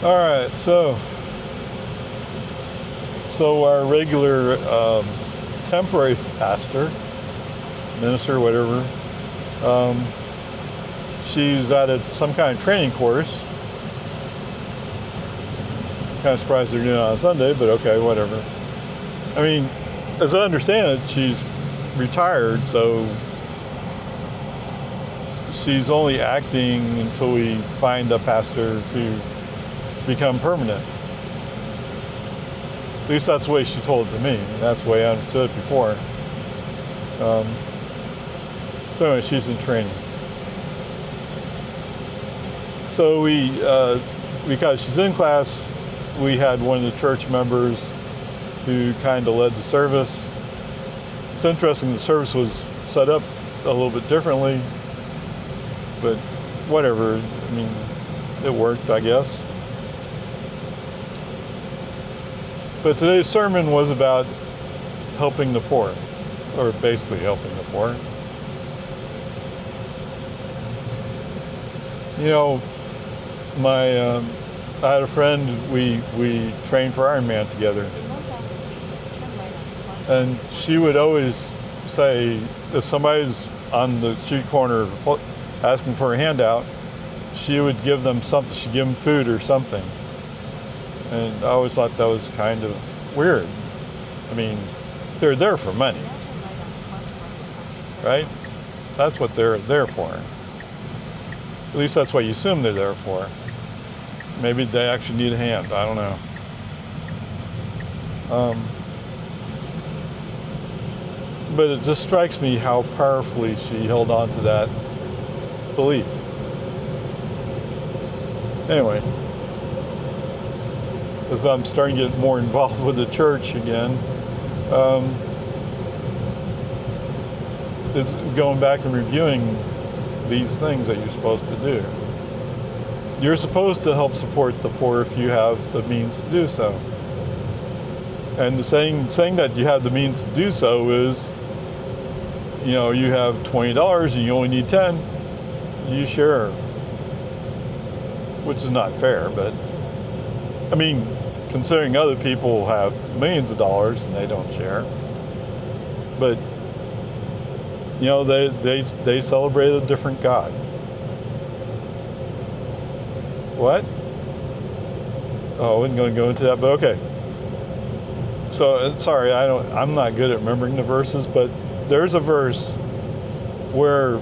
All right, so our regular temporary pastor, minister, whatever, um, she's at some kind of training course. Kind of surprised they're doing it on Sunday, but okay, whatever. I mean, as I understand it, she's retired, so she's only acting until we find a pastor to become permanent. At least that's the way she told it to me. That's the way I understood it before. So anyway, she's in training. So because she's in class, we had one of the church members who kind of led the service. It's interesting, the service was set up a little bit differently, but whatever, I mean, it worked, I guess. But today's sermon was about helping the poor, or basically helping the poor. You know, I had a friend, we trained for Ironman together. And she would always say, if somebody's on the street corner asking for a handout, she would give them something. She'd give them food or something. And I always thought that was kind of weird. I mean, they're there for money, right? That's what they're there for. At least that's what you assume they're there for. Maybe they actually need a hand. I don't know. But it just strikes me how powerfully she held on to that belief. Anyway, as I'm starting to get more involved with the church again, it's going back and reviewing these things that you're supposed to do. You're supposed to help support the poor if you have the means to do so. And the saying that you have the means to do so is, you know, you have $20 and you only need 10, you share. Which is not fair, but I mean, considering other people have millions of dollars and they don't share. But you know, they celebrate a different God. What? Oh, I wasn't going to go into that, but okay. So sorry, I'm not good at remembering the verses, but there's a verse where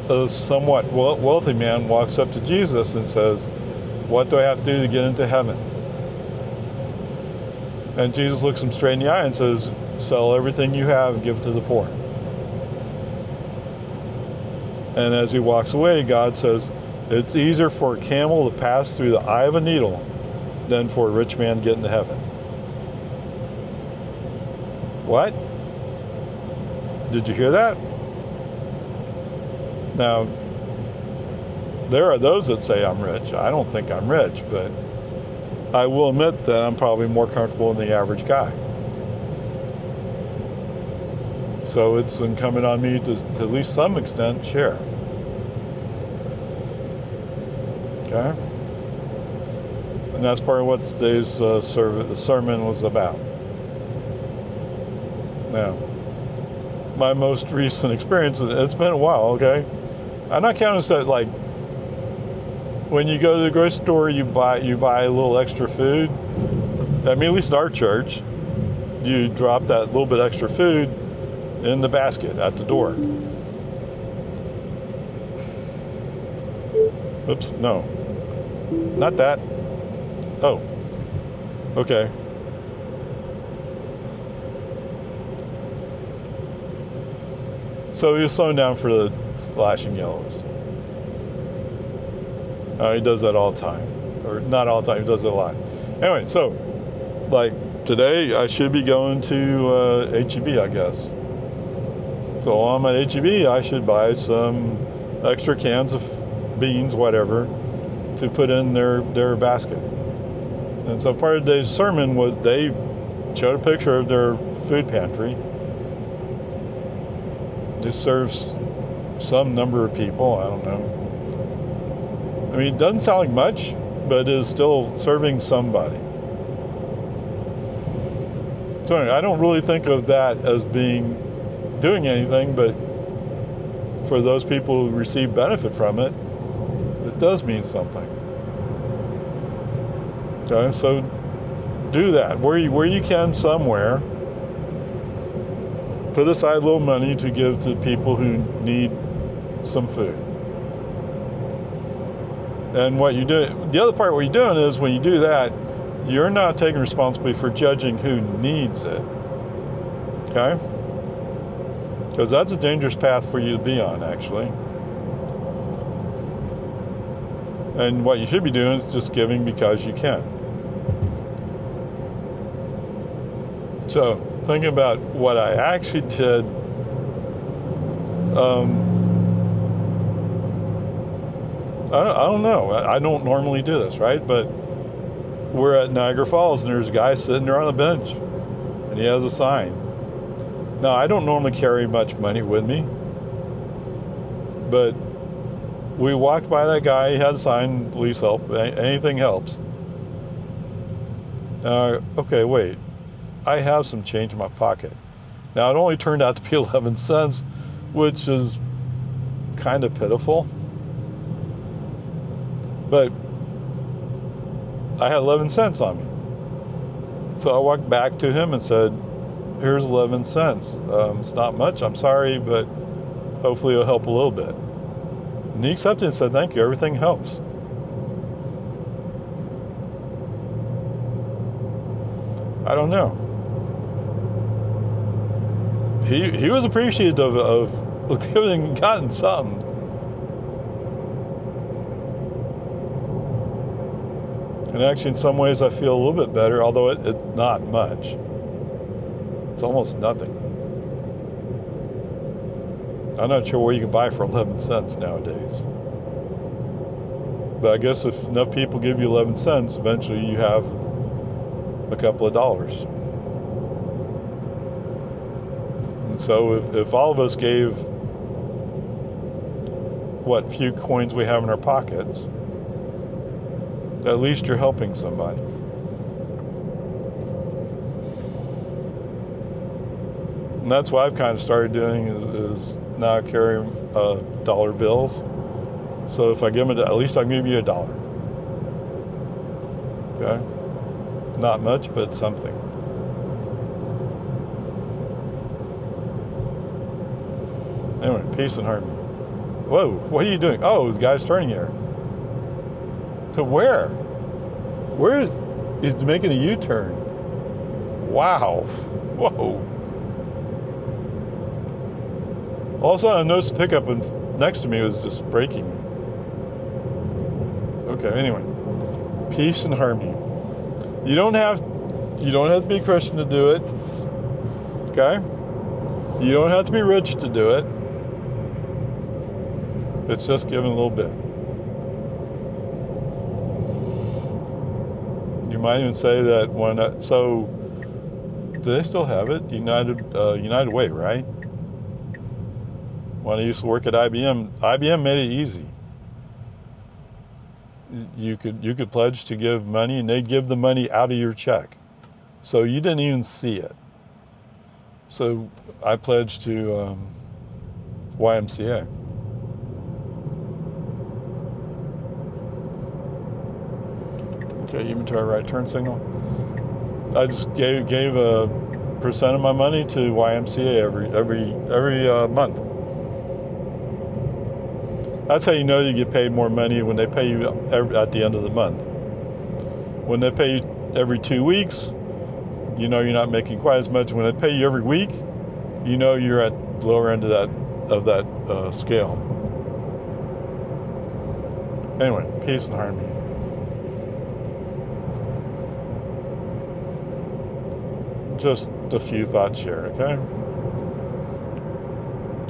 a somewhat wealthy man walks up to Jesus and says, "What do I have to do to get into heaven?" And Jesus looks him straight in the eye and says, "Sell everything you have and give it to the poor." And as he walks away, God says, "It's easier for a camel to pass through the eye of a needle than for a rich man to get into heaven." What? Did you hear that? Now, there are those that say I'm rich. I don't think I'm rich, but I will admit that I'm probably more comfortable than the average guy. So it's incumbent on me to at least some extent share. Okay? And that's part of what today's sermon was about. Now, my most recent experience, it's been a while, okay? I'm not counting that, like, when you go to the grocery store, you buy a little extra food. I mean, at least in our church, you drop that little bit extra food in the basket at the door. Oops, no. Not that. Oh. Okay. So he was slowing down for the flashing yellows. He does that all the time. Or not all the time, he does it a lot. Anyway, so, like, today I should be going to H-E-B, I guess. So while I'm at H-E-B, I should buy some extra cans of beans, whatever, to put in their basket. And so part of today's sermon was they showed a picture of their food pantry. This serves some number of people, I don't know. I mean, it doesn't sound like much, but is still serving somebody. So anyway, I don't really think of that as doing anything, but for those people who receive benefit from it, it does mean something. Okay, so do that where you can somewhere. Put aside a little money to give to people who need some food. And what you do, the other part what you're doing is when you do that, you're not taking responsibility for judging who needs it. Okay? Because that's a dangerous path for you to be on, actually. And what you should be doing is just giving because you can. So, thinking about what I actually did, I don't know. I don't normally do this, right? But we're at Niagara Falls, and there's a guy sitting there on a bench, and he has a sign. Now, I don't normally carry much money with me, but we walked by that guy. He had a sign, please help. Anything helps. Okay, wait. I have some change in my pocket. Now, it only turned out to be 11 cents, which is kind of pitiful. But I had 11 cents on me. So I walked back to him and said, here's 11 cents. It's not much, I'm sorry, but hopefully it'll help a little bit. And he accepted and said, thank you, everything helps. I don't know. He was appreciative of having gotten something. And actually, in some ways, I feel a little bit better, although it's not much. It's almost nothing. I'm not sure what you can buy for 11 cents nowadays. But I guess if enough people give you 11 cents, eventually you have a couple of dollars. And so if all of us gave what few coins we have in our pockets, at least you're helping somebody. And that's what I've kind of started doing is now carrying dollar bills. So if I give them at least I'll give you $1. Okay? Not much, but something. Anyway, peace and harmony. Whoa, what are you doing? Oh, the guy's turning here. To where? Where is he's making a U-turn? Wow. Whoa. All of a sudden I noticed the pickup next to me was just braking. Okay, anyway. Peace and harmony. You don't have to be a Christian to do it. Okay? You don't have to be rich to do it. It's just giving a little bit. You might even say that so do they still have it? United Way, right? When I used to work at IBM made it easy. You could pledge to give money, and they'd give the money out of your check, so you didn't even see it. So I pledged to YMCA. Okay, inventory right turn signal. I just gave a percent of my money to YMCA every month. That's how you know you get paid more money, when they pay you at the end of the month. When they pay you every 2 weeks, you know you're not making quite as much. When they pay you every week, you know you're at the lower end of that scale. Anyway, peace and harmony. Just a few thoughts shared, okay?